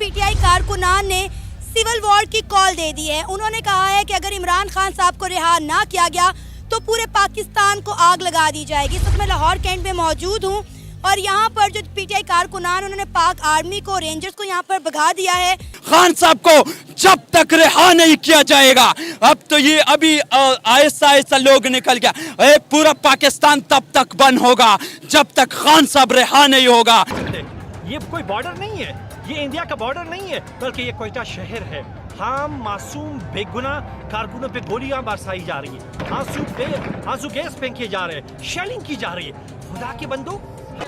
PTI कारकुनान ने civil war की call दे दी है। उन्होंने कहा है कि अगर इमरान खान साहब को रिहा ना किया गया तो पूरे पाकिस्तान को आग लगा दी जाएगी। इस वक्त मैं लाहौर कैंट में मौजूद हूँ और यहाँ पर जो पीटीआई कारकुनान उन्होंने पाक आर्मी को, रेंजर्स को यहाँ पर भगा दिया है। खान साहब को जब तक रिहा नहीं किया जाएगा, अब तो ये अभी आहिस्ता आहिस्ता लोग निकल गया, पूरा पाकिस्तान तब तक बंद होगा जब तक खान साहब रिहा नहीं होगा। ये कोई बॉर्डर नहीं है, ये इंडिया का बॉर्डर नहीं है, बल्कि ये कोयटा शहर है। हम मासूम बेगुनाह कारकुनों पे गोलियां बरसाई जा रही है, आंसू गैस फेंके जा रहे हैं, शेलिंग की जा रही है। खुदा के बंदो,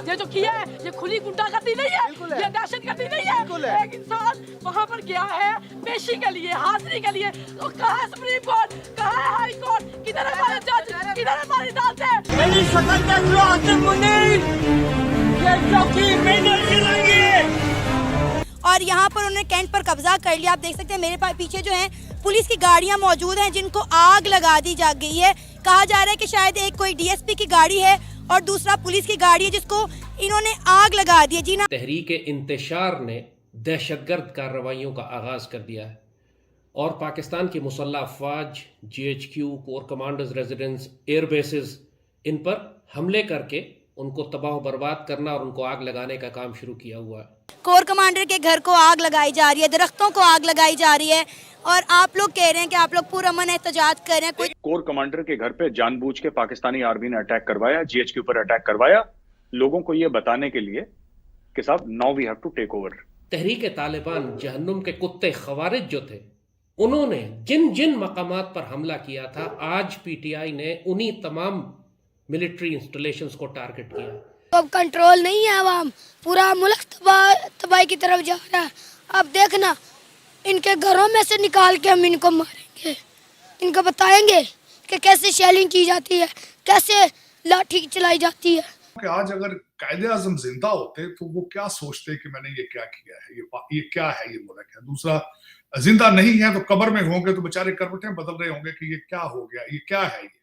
ये जो किया है ये खुली गुंडागर्दी नहीं है, ये दहशतगर्दी नहीं है। एक इंसान वहाँ पर गया है पेशी के लिए, हाजिरी के लिए, तो कहाँ है सुप्रीम कोर्ट, कहाँ है हाई कोर्ट, किधर है हमारे जज, किधर है हमारी अदालतें? मेरी शक्ल देख लो आसिफ मुनीर, ये चौकी मैंने चलाएंगे। और यहाँ पर उन्होंने कैंट पर कब्जा कर लिया। आप देख सकते हैं मेरे पास पीछे जो है पुलिस की गाड़ियाँ मौजूद हैं जिनको आग लगा दी जा गई है। कहा जा रहा है कि शायद एक कोई डीएसपी की गाड़ी है और दूसरा पुलिस की गाड़ी है जिसको इन्होंने आग लगा दी है। जी ना, तहरीक इंतशार ने दहशतगर्द कार्रवाइयों का आगाज कर दिया है और पाकिस्तान की मुसल्लह अफवाज, GHQ, corps commanders residence, air bases, इन पर हमले करके उनको तबाह बर्बाद करना और उनको आग लगाने का काम शुरू किया हुआ है। कोर कमांडर के घर को आग लगाई जा रही है, दरख्तों को आग लगाई जा रही है और आप लोग कह रहे हैं कि आप लोग पूरा अमन एहतजाज कर रहे हैं। कोई कोर कमांडर के घर पे जानबूझ के पाकिस्तानी आर्मी ने अटैक करवाया, जीएचक्यू पर अटैक करवाया, लोगों को ये बताने के लिए कि साहब now we have to take over. Tehrik Taliban, जहन्नुम के कुत्ते खवारिज जो थे, उन्होंने जिन जिन मकामात पर हमला किया था, आज पीटीआई ने उन्हीं तमाम मिलिट्री इंस्टॉलेशंस को टारगेट किया। अब कंट्रोल नहीं है, आवाम पूरा मुल्क तबाही की तरफ जा रहा है। अब देखना इनके घरों में से निकाल के हम इनको मारेंगे, इनको बताएंगे कि कैसे शेलिंग की जाती है, कैसे लाठी चलाई जाती है। कि आज अगर कायदे आजम जिंदा होते तो वो क्या सोचते कि मैंने ये क्या किया है, ये क्या है, ये मुल्क है। दूसरा, जिंदा नहीं है तो कब्र में होंगे तो बेचारे करवटें बदल रहे होंगे कि ये क्या हो गया, ये क्या है, ये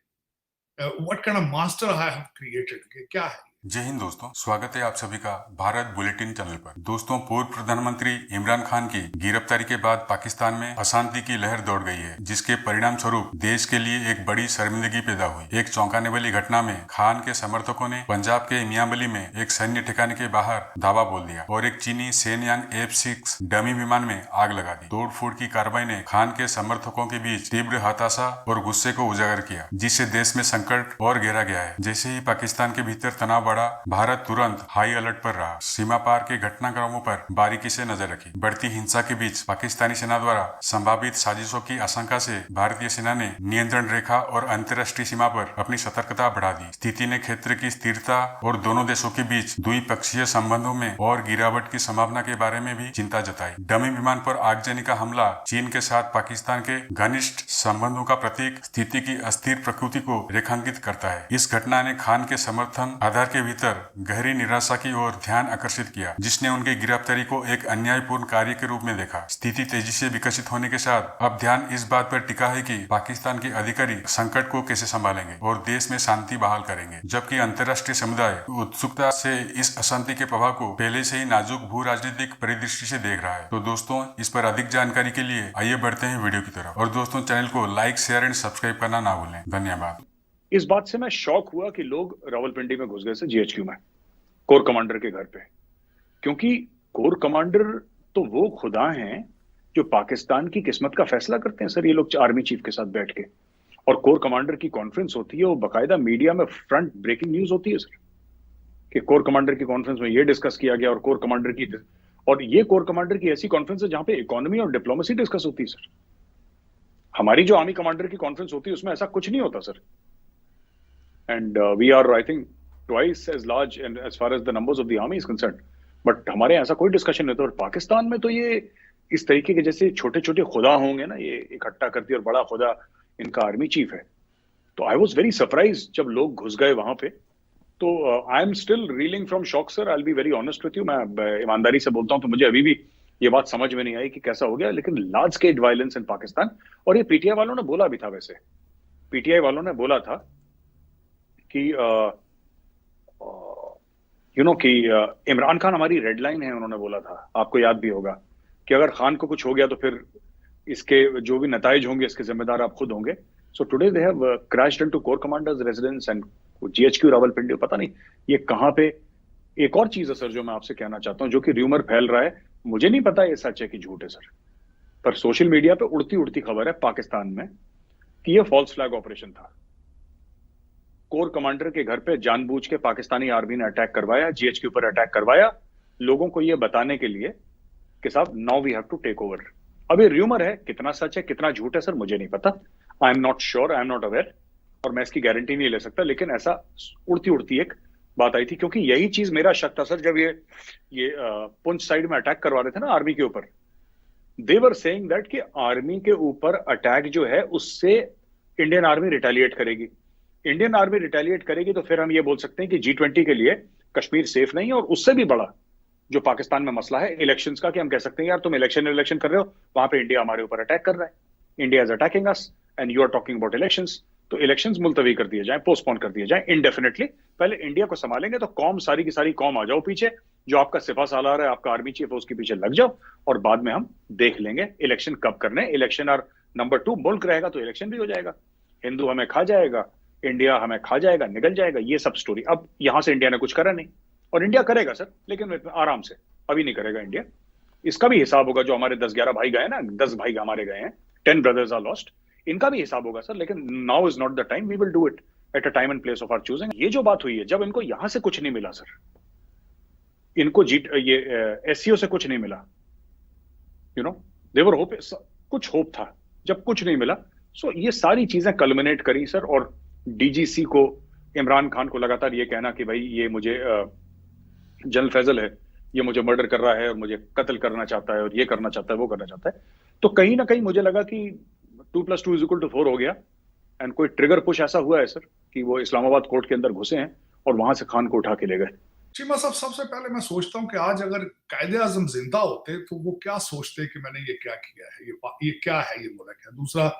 what kind of master I have created, ये क्या है। जय हिंद दोस्तों, स्वागत है आप सभी का भारत बुलेटिन चैनल पर। दोस्तों, पूर्व प्रधानमंत्री इमरान खान की गिरफ्तारी के बाद पाकिस्तान में अशांति की लहर दौड़ गई है, जिसके परिणाम स्वरूप देश के लिए एक बड़ी शर्मिंदगी पैदा हुई। एक चौंकाने वाली घटना में खान के समर्थकों ने पंजाब के मियांबली में एक सैन्य ठिकाने के बाहर धावा बोल दिया और एक चीनी सेनयांग F-6 डमी विमान में आग लगा दी। तोड़फोड़ की कार्रवाई ने खान के समर्थकों के बीच तीव्र हताशा और गुस्से को उजागर किया, जिससे देश में संकट और गहरा गया है। जैसे ही पाकिस्तान के भीतर तनाव, भारत तुरंत हाई अलर्ट पर रहा। सीमा पार के घटनाक्रमों पर बारीकी से नजर रखी। बढ़ती हिंसा के बीच पाकिस्तानी सेना द्वारा संभावित साजिशों की आशंका से भारतीय सेना ने नियंत्रण रेखा और अंतर्राष्ट्रीय सीमा पर अपनी सतर्कता बढ़ा दी। स्थिति ने क्षेत्र की स्थिरता और दोनों देशों के बीच द्विपक्षीय संबंधों में और गिरावट की संभावना के बारे में भी चिंता जताई। डमी विमान पर आगजनी का हमला चीन के साथ पाकिस्तान के घनिष्ठ संबंधों का प्रतीक, स्थिति की अस्थिर प्रकृति को रेखांकित करता है। इस घटना ने खान के समर्थन आधार के भीतर गहरी निराशा की ओर ध्यान आकर्षित किया, जिसने उनकी गिरफ्तारी को एक अन्यायपूर्ण कार्य के रूप में देखा। स्थिति तेजी से विकसित होने के साथ अब ध्यान इस बात पर टिका है कि पाकिस्तान के अधिकारी संकट को कैसे संभालेंगे और देश में शांति बहाल करेंगे, जबकि अंतर्राष्ट्रीय समुदाय उत्सुकता से इस अशांति के प्रभाव को पहले से ही नाजुक भू राजनीतिक परिदृष्टि से देख रहा है। तो दोस्तों, इस पर अधिक जानकारी के लिए आइए बढ़ते हैं वीडियो की तरफ। और दोस्तों, चैनल को लाइक, शेयर एंड सब्सक्राइब करना ना भूलें। धन्यवाद। इस बात से मैं शॉक हुआ कि लोग रावलपिंडी में घुस गए थे जीएचक्यू में, कोर कमांडर के घर पे, क्योंकि कोर कमांडर तो वो खुदा हैं जो पाकिस्तान की किस्मत का फैसला करते हैं सर। ये लोग आर्मी चीफ के साथ बैठ के, और कोर कमांडर की कॉन्फ्रेंस होती है, वो बाकायदा मीडिया में फ्रंट ब्रेकिंग न्यूज होती है सर, कि कोर कमांडर की कॉन्फ्रेंस में ये डिस्कस किया गया। और कोर कमांडर की, और ये कोर कमांडर की ऐसी कॉन्फ्रेंस है जहां पे इकोनॉमी और डिप्लोमेसी डिस्कस होती है सर। हमारी जो आर्मी कमांडर की कॉन्फ्रेंस होती है उसमें ऐसा कुछ नहीं होता sir. And we are, I think, twice as large and as far as the numbers of the army is concerned, but हमारे ऐसा कोई डिस्कशन नहीं था। और पाकिस्तान में तो ये इस तरीके के जैसे छोटे छोटे खुदा होंगे ना, ये इकट्ठा करती है और बड़ा खुदा इनका आर्मी चीफ है। तो आई वॉज वेरी सरप्राइज जब लोग घुस गए वहां पे। तो I am still reeling from shock sir, I will be very honest with you. मैं ईमानदारी से बोलता हूँ तो मुझे अभी भी ये बात समझ में नहीं आई कि कैसा हो गया, लेकिन large scale violence in Pakistan. और ये पीटीआई वालों ने बोला भी था, वैसे पीटीआई वालों ने बोला था कि कि इमरान खान हमारी रेड लाइन है, उन्होंने बोला था, आपको याद भी होगा। कि अगर खान को कुछ हो गया तो फिर इसके जो भी नताइज होंगे इसके जिम्मेदार आप खुद होंगे. So today they have crashed into core commanders residence and GHQ Rawalpindi. पता नहीं ये कहां पे. एक और चीज है सर जो मैं आपसे कहना चाहता हूं, जो कि र्यूमर फैल रहा है, मुझे नहीं पता ये सच है कि झूठ है सर, पर सोशल मीडिया पे उड़ती उड़ती खबर है पाकिस्तान में कि ये फॉल्स फ्लैग ऑपरेशन था. कोर कमांडर के घर पे जानबूझ के पाकिस्तानी आर्मी ने अटैक करवाया, जीएचक्यू पर अटैक करवाया, लोगों को ये बताने के लिए कि साहब now we have to take over. अब ये र्यूमर है, कितना सच है कितना झूठ है सर मुझे नहीं पता. I am not sure, I am not aware, और मैं इसकी गारंटी नहीं ले सकता, लेकिन ऐसा उड़ती उड़ती एक बात आई थी. क्योंकि यही चीज मेरा शक था सर जब ये पुंछ साइड में अटैक करवा रहे थे ना आर्मी के ऊपर. दे वर सेइंग दैट कि आर्मी के ऊपर अटैक जो है उससे इंडियन आर्मी रिटेलिएट करेगी. इंडियन आर्मी रिटेलिएट करेगी तो फिर हम ये बोल सकते हैं कि G20 के लिए कश्मीर सेफ नहीं है. और उससे भी बड़ा जो पाकिस्तान में मसला है इलेक्शंस का, कि हम कह सकते हैं यार तुम इलेक्शन कर रहे हो, वहां पे इंडिया हमारे ऊपर अटैक कर रहा है, India is attacking us and you are talking about elections. तो इलेक्शंस मुलतवी कर दिए जाएं, पोस्टपोन कर दिए जाएं इंडेफिनेटली. पहले इंडिया को संभालेंगे तो कौम सारी की सारी कौम आ जाओ पीछे, जो आपका सिपा सालार है, आपका आर्मी चीफ है, उसके पीछे लग जाओ, और बाद में हम देख लेंगे इलेक्शन कब करने. इलेक्शन और नंबर 2 मुल्क रहेगा तो इलेक्शन भी हो जाएगा. हिंदू हमें खा जाएगा, इंडिया हमें खा जाएगा, निकल जाएगा, ये सब स्टोरी. अब यहां से इंडिया ने कुछ करा नहीं, और इंडिया करेगा सर, लेकिन आराम से. अभी नहीं करेगा इंडिया. इसका भी हिसाब होगा. जो हमारे 10-11 भाई गए ना, 10 भाई हमारे गए हैं, 10 ब्रदर्स आर लॉस्ट, इनका भी हिसाब होगा सर. लेकिन now is not the time, we will do it at a time and place of our choosing. ये जो बात हुई है, जब इनको यहां से कुछ नहीं मिला सर, इनको एससीओ से कुछ नहीं मिला, यू नो देवर होप, कुछ होप था, जब कुछ नहीं मिला. सो ये सारी चीजें कल्मिनेट करी सर. और डीजीसी को, इमरान खान को लगातार ये कहना कि भाई ये मुझे जनरल फैजल है, ये मुझे मर्डर कर रहा है और मुझे कत्ल करना चाहता है और ये करना चाहता है वो करना चाहता है. तो कहीं ना कहीं मुझे लगा कि 2+2 = 4 हो गया. एंड कोई ट्रिगर पुश ऐसा हुआ है सर कि वो इस्लामाबाद कोर्ट के अंदर घुसे हैं और वहां से खान को उठा के ले गए. चीमा साहब, सबसे पहले मैं सोचता हूँ कि आज अगर कायदे आजम जिंदा होते तो वो क्या सोचते कि मैंने ये क्या किया है, ये क्या है, ये मुल्क है. दूसरा,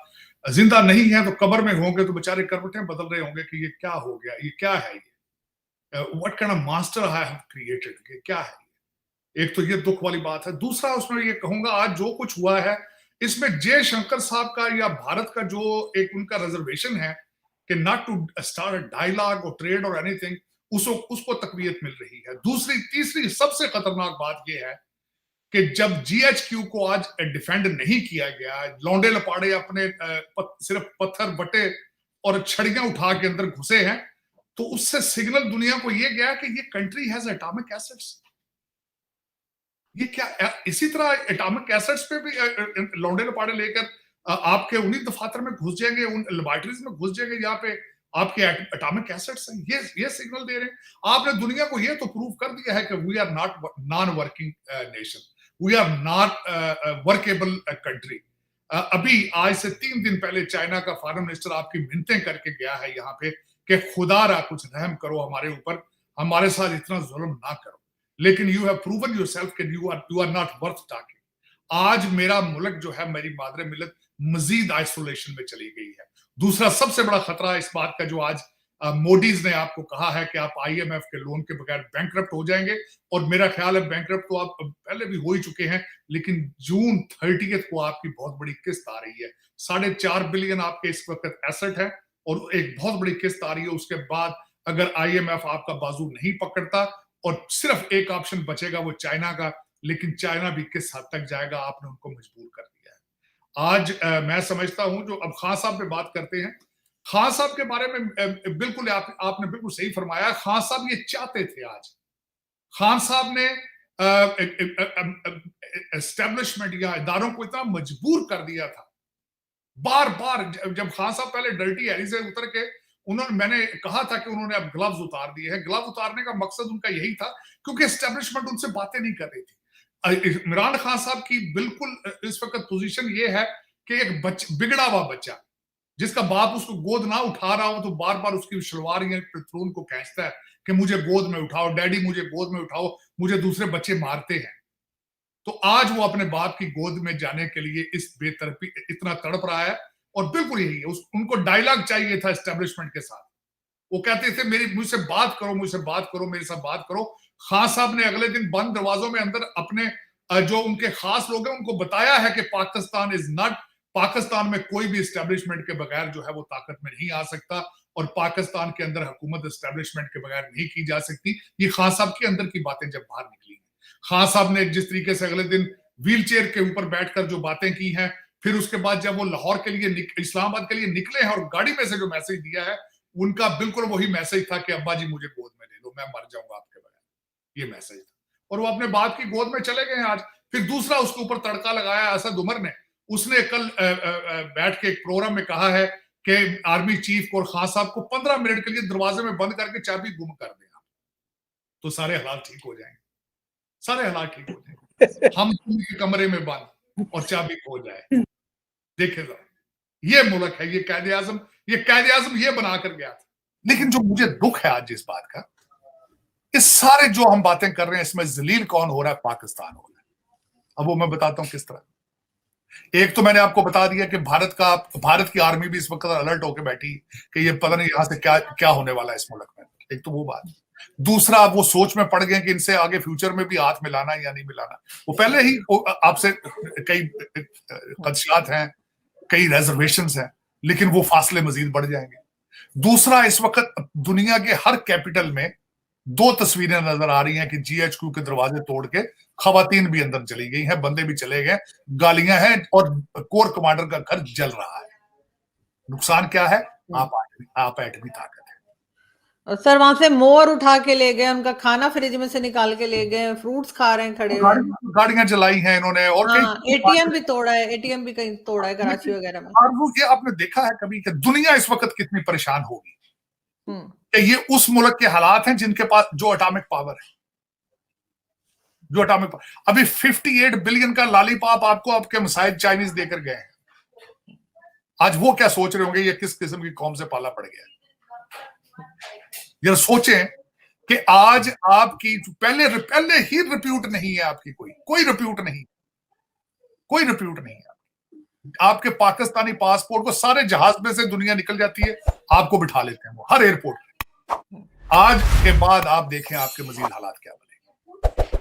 जिंदा नहीं है तो कब्र में होंगे तो बेचारे करवटें बदल रहे होंगे कि ये क्या हो गया, ये क्या है, ये what kind of master I have created, कि क्या है. एक तो ये दुख वाली बात है. दूसरा, उसमें ये कहूंगा आज जो कुछ हुआ है इसमें जयशंकर साहब का या भारत का जो एक उनका रिजर्वेशन है कि not to start a dialogue और ट्रेड और एनीथिंग, उसको तकवीत मिल रही है. तीसरी सबसे खतरनाक बात यह है कि जब जीएचक्यू को आज डिफेंड नहीं किया गया, लौंडे लपाड़े अपने सिर्फ पत्थर बटे और छड़ियां उठा के अंदर घुसे हैं, तो उससे सिग्नल दुनिया को यह गया कि ये कंट्री हैज एटॉमिक एसेट्स. ये क्या, इसी तरह एटॉमिक एसेट्स पे भी लौंडे लपाड़े लेकर आपके उन्हीं दफातर में घुस जाएंगे, उन लेबोरेटरीज में घुस जाएंगे जहां पे आपके एटॉमिक एसेट्स हैं. ये सिग्नल दे रहे हैं. आपने दुनिया को ये तो प्रूव कर दिया है कि we are not non working nation, we are not workable country. अभी आज से 3 दिन पहले चाइना का फॉरेन मिनिस्टर आपकी मिन्नतें करके गया है यहाँ पे कि खुदारा कुछ रहम करो हमारे ऊपर, हमारे साथ इतना जुल्म ना करो. लेकिन यू हैव प्रूवन योरसेल्फ कि you are not worth talking. आज मेरा मुल्क जो है, मेरी मादरे मिलत मजीद आइसोलेशन में चली गई है. दूसरा सबसे बड़ा खतरा इस बात का जो आज मोडीज ने आपको कहा है कि आप आईएमएफ के लोन के बगैर बैंकरप्ट हो जाएंगे, और मेरा ख्याल है बैंकरप्ट तो आप पहले भी हो ही चुके हैं, लेकिन जून 30 को आपकी बहुत बड़ी किस्त आ रही है. 4.5 बिलियन आपके इस वक्त एसेट है और एक बहुत बड़ी किस्त आ रही है. उसके बाद अगर आईएमएफ आपका बाजू नहीं पकड़ता और सिर्फ एक ऑप्शन बचेगा वो चाइना का, लेकिन चाइना भी किस हद तक जाएगा, आपने उनको मजबूर कर दिया है. आज मैं समझता हूं, जो अब खान साहब पे बात करते हैं, खान साहब के बारे में बिल्कुल आपने बिल्कुल सही फरमाया. खान साहब ये चाहते थे. आज खान साहब ने एस्टेब्लिशमेंट या इदारों को इतना मजबूर कर दिया था. बार बार जब खान साहब पहले डर्टी हैरी से उतर के मैंने कहा था कि उन्होंने अब ग्लव्स उतार दिए हैं. ग्लव्स उतारने का मकसद उनका यही था क्योंकि एस्टेब्लिशमेंट उनसे बातें नहीं कर रही थी. इमरान खान साहब की बिल्कुल इस वक्त पोजीशन ये है कि एक बिगड़ा हुआ बच्चा जिसका बाप उसको गोद ना उठा रहा हो तो बार बार उसकी शलवार या थ्रोन को खींचता है कि मुझे गोद में उठाओ डैडी, मुझे गोद में उठाओ, मुझे दूसरे बच्चे मारते हैं. तो आज वो अपने बाप की गोद में जाने के लिए इस बेतरफी इतना तड़प रहा है. और बिल्कुल यही है, उनको डायलॉग चाहिए था एस्टेब्लिशमेंट के साथ. वो कहते थे मुझसे बात करो, मेरे साथ बात करो. खान साहब ने अगले दिन बंद दरवाजों में अंदर अपने जो उनके खास लोग हैं उनको बताया है कि पाकिस्तान इज नॉट, पाकिस्तान में कोई भी एस्टेब्लिशमेंट के बगैर जो है वो ताकत में नहीं आ सकता और पाकिस्तान के अंदर हुकूमत एस्टेब्लिशमेंट के बगैर नहीं की जा सकती। ये खान साहब के अंदर की बातें जब बाहर निकली, खान साहब ने जिस तरीके से अगले दिन व्हील चेयर के ऊपर बैठकर जो बातें की हैं, फिर उसके बाद जब वो लाहौर के लिए इस्लामाबाद के लिए निकले हैं और गाड़ी में से जो मैसेज दिया है उनका बिल्कुल वही मैसेज था कि अब्बा जी मुझे गोद में ले लो, मैं मर जाऊंगा आपके बगैर, ये मैसेज था। और वो अपने बाप की गोद में चले गए हैं आज। फिर दूसरा उसके ऊपर तड़का लगाया असद उमर ने, उसने कल बैठ के एक प्रोग्राम में कहा है कि आर्मी चीफ और खान साहब को 15 मिनट के लिए दरवाजे में बंद करके चाबी गुम कर दें तो सारे हालात ठीक हो जाएंगे, सारे हालात ठीक हो जाएंगे। हम के कमरे में बंद और चाबी खो जाए, देखे जरा, ये मुल्क है, ये कायदे आजम ये बनाकर गया था। लेकिन जो मुझे दुख है आज इस बात का, इस सारे जो हम बातें कर रहे हैं इसमें जलील कौन हो रहा है? पाकिस्तान हो रहा है। अब वो मैं बताता हूं किस तरह। एक तो मैंने आपको बता दिया कि भारत की आर्मी भी इस वक्त अलर्ट होकर बैठी कि ये पता नहीं यहां से क्या होने वाला है इस मुल्क में। एक तो वो बात। दूसरा, वो सोच में पड़ गए कि इनसे आगे फ्यूचर में भी हाथ मिलाना या नहीं मिलाना। वो पहले ही आपसे कई खदशात हैं, कई रिजर्वेशंस हैं, लेकिन वो फासले मजीद बढ़ जाएंगे। दूसरा, इस वक्त दुनिया के हर कैपिटल में 2 तस्वीरें नजर आ रही हैं कि GHQ के दरवाजे तोड़ के खवातीन भी अंदर चली गई हैं, बंदे भी चले गए, गालियां हैं और कोर कमांडर का घर जल रहा है। नुकसान क्या है? आप एटमी ताकत है। और सर वहां से मोर उठा के ले गए, उनका खाना फ्रिज में से निकाल के ले गए, फ्रूट्स खा रहे हैं खड़े हुए, गाड़ियां जलाई हैं इन्होंने और ATM भी तोड़ा है, ATM भी कहीं तोड़ा है कराची वगैरह में। और वो ये आपने देखा है कभी कि दुनिया इस वक्त कितनी परेशान होगी कि ये उस मुल्क के हालात हैं जिनके पास जो एटॉमिक पावर है, जो एटॉमिक पावर। अभी 58 बिलियन का लॉलीपॉप आपको आपके मसाइद चाइनीज देकर गए हैं। आज वो क्या सोच रहे होंगे ये किस किस्म की कौम से पाला पड़ गया। जरा सोचें कि आज आपकी पहले ही रिप्यूट नहीं है आपकी, कोई रिप्यूट नहीं है। आपके पाकिस्तानी पासपोर्ट को सारे जहाज में से दुनिया निकल जाती है, आपको बिठा लेते हैं वो हर एयरपोर्ट पे। आज के बाद आप देखें आपके मजीद हालात क्या बनेंगे।